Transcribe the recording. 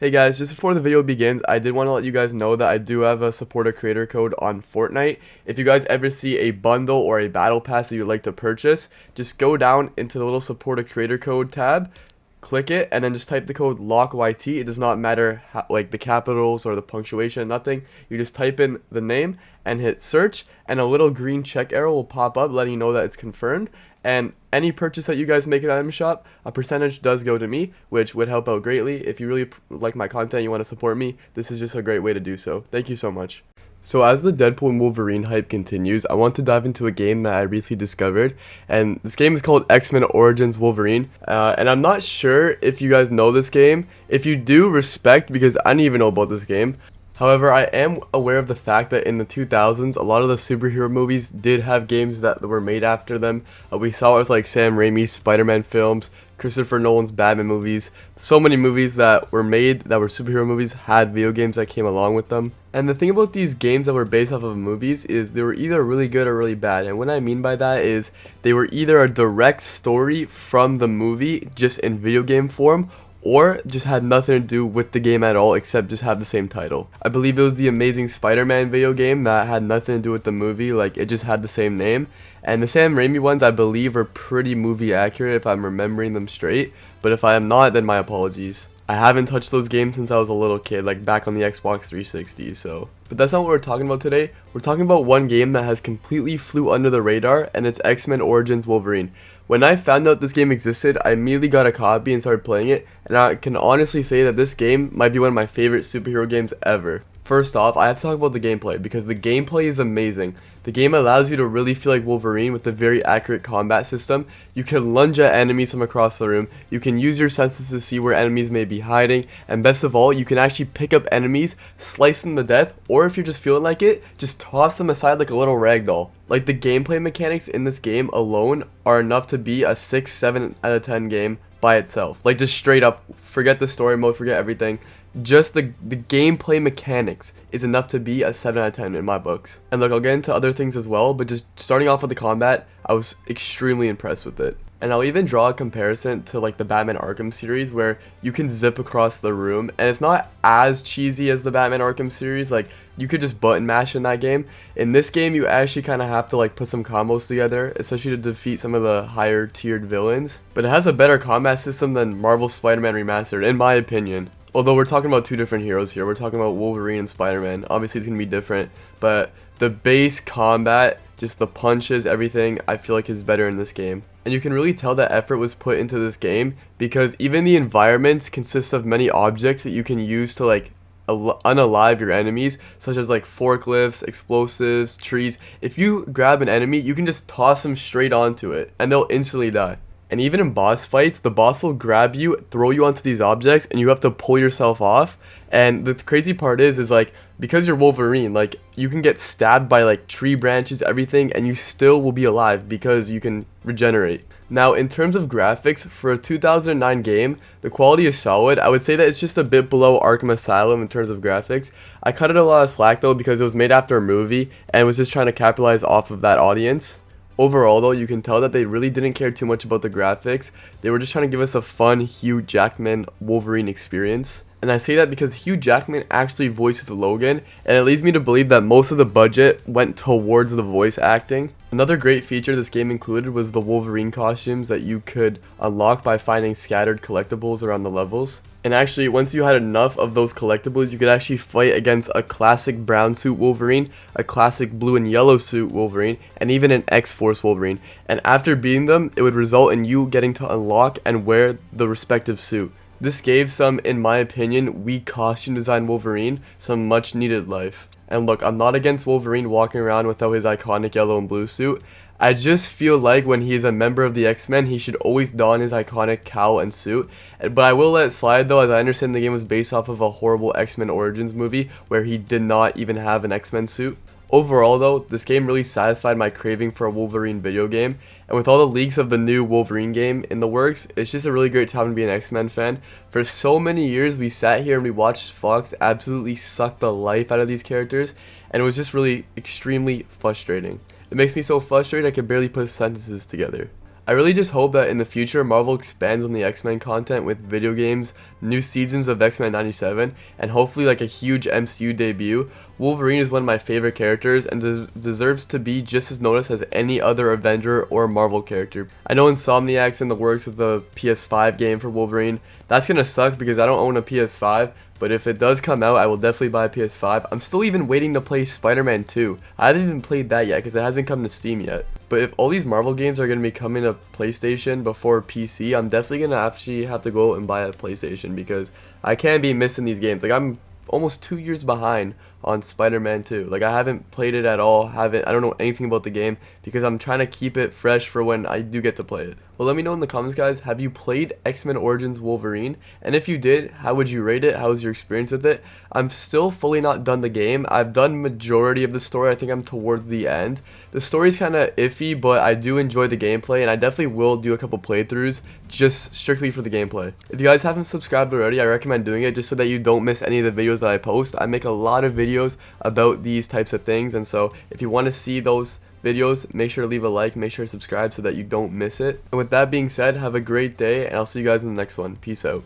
Hey guys, just before the video begins, I did want to let you guys know that I do have a supporter creator code on Fortnite. If you guys ever see a bundle or a battle pass that you'd like to purchase, just go down into the little supporter creator code tab, click it, and then just type the code LOCKYT. It does not matter how, like the capitals or the punctuation, nothing. You just type in the name and hit search, and a little green check arrow will pop up letting you know that it's confirmed. And any purchase that you guys make in the item shop, a percentage does go to me, which would help out greatly. If you really like my content, you want to support me, this is just a great way to do so. Thank you so much. So as the Deadpool and Wolverine hype continues, I want to dive into a game that I recently discovered, and this game is called X-Men Origins Wolverine, and I'm not sure if you guys know this game. If you do, respect, because I didn't even know about this game. However, I am aware of the fact that in the 2000s, a lot of the superhero movies did have games that were made after them. We saw it with like Sam Raimi's Spider-Man films, Christopher Nolan's Batman movies. So many movies that were made that were superhero movies had video games that came along with them. And the thing about these games that were based off of movies is they were either really good or really bad. And what I mean by that is they were either a direct story from the movie just in video game form, or just had nothing to do with the game at all except just have the same title. I believe it was the Amazing Spider-Man video game that had nothing to do with the movie, like it just had the same name. And the Sam Raimi ones I believe are pretty movie accurate if I'm remembering them straight, but if I am not, then my apologies. I haven't touched those games since I was a little kid, like back on the Xbox 360, so. But that's not what we're talking about today. We're talking about one game that has completely flew under the radar, and it's X-Men Origins Wolverine. When I found out this game existed, I immediately got a copy and started playing it, and I can honestly say that this game might be one of my favorite superhero games ever. First off, I have to talk about the gameplay, because the gameplay is amazing. The game allows you to really feel like Wolverine with a very accurate combat system. You can lunge at enemies from across the room, you can use your senses to see where enemies may be hiding, and best of all, you can actually pick up enemies, slice them to death, or if you're just feeling like it, just toss them aside like a little ragdoll. Like, the gameplay mechanics in this game alone are enough to be a 6-7 out of 10 game by itself. Like, just straight up, forget the story mode, forget everything. Just the gameplay mechanics is enough to be a 7 out of 10 in my books. And look, I'll get into other things as well, but just starting off with the combat, I was extremely impressed with it. And I'll even draw a comparison to like the Batman Arkham series where you can zip across the room, and it's not as cheesy as the Batman Arkham series. Like, you could just button mash in that game. In this game, you actually kind of have to like put some combos together, especially to defeat some of the higher tiered villains. But it has a better combat system than Marvel Spider-Man Remastered, in my opinion. Although we're talking about two different heroes here. We're talking about Wolverine and Spider-Man. Obviously, it's going to be different, but the base combat, just the punches, everything, I feel like is better in this game. And you can really tell that effort was put into this game because even the environments consist of many objects that you can use to like unalive your enemies, such as like forklifts, explosives, trees. If you grab an enemy, you can just toss them straight onto it and they'll instantly die. And even in boss fights, the boss will grab you, throw you onto these objects, and you have to pull yourself off. And the crazy part is like, because you're Wolverine, like, you can get stabbed by like tree branches, everything, and you still will be alive because you can regenerate. Now, in terms of graphics, for a 2009 game, the quality is solid. I would say that it's just a bit below Arkham Asylum in terms of graphics. I cut it a lot of slack though because it was made after a movie and was just trying to capitalize off of that audience. Overall though, you can tell that they really didn't care too much about the graphics. They were just trying to give us a fun Hugh Jackman Wolverine experience. And I say that because Hugh Jackman actually voices Logan, and it leads me to believe that most of the budget went towards the voice acting. Another great feature this game included was the Wolverine costumes that you could unlock by finding scattered collectibles around the levels. And actually, once you had enough of those collectibles, you could actually fight against a classic brown suit Wolverine, a classic blue and yellow suit Wolverine, and even an X-Force Wolverine. And after beating them, it would result in you getting to unlock and wear the respective suit. This gave some, in my opinion, weak costume design Wolverine some much needed life. And look, I'm not against Wolverine walking around without his iconic yellow and blue suit. I just feel like when he is a member of the X-Men, he should always don his iconic cowl and suit. But I will let it slide though, as I understand the game was based off of a horrible X-Men Origins movie where he did not even have an X-Men suit. Overall though, this game really satisfied my craving for a Wolverine video game, and with all the leaks of the new Wolverine game in the works, it's just a really great time to be an X-Men fan. For so many years we sat here and we watched Fox absolutely suck the life out of these characters, and it was just really extremely frustrating. It makes me so frustrated I can barely put sentences together. I really just hope that in the future Marvel expands on the X-Men content with video games, new seasons of X-Men 97, and hopefully like a huge MCU debut. Wolverine is one of my favorite characters and deserves to be just as noticed as any other Avenger or Marvel character. I know Insomniac's in the works with the PS5 game for Wolverine. That's gonna suck because I don't own a PS5, but if it does come out, I will definitely buy a PS5. I'm still even waiting to play Spider-Man 2. I haven't even played that yet because it hasn't come to Steam yet. But if all these Marvel games are going to be coming to PlayStation before PC, I'm definitely going to actually have to go and buy a PlayStation because I can't be missing these games. Like, I'm almost 2 years behind on Spider-Man 2. Like, I haven't played it at all. I don't know anything about the game because I'm trying to keep it fresh for when I do get to play it. Well, let me know in the comments, guys, have you played X-Men Origins Wolverine? And if you did, how would you rate it? How was your experience with it? I'm still fully not done the game. I've done majority of the story. I think I'm towards the end. The story's kind of iffy, but I do enjoy the gameplay, and I definitely will do a couple playthroughs just strictly for the gameplay. If you guys haven't subscribed already, I recommend doing it just so that you don't miss any of the videos that I post. I make a lot of videos about these types of things, and so if you want to see those videos, make sure to leave a like, make sure to subscribe so that you don't miss it. And with that being said, have a great day, and I'll see you guys in the next one. Peace out.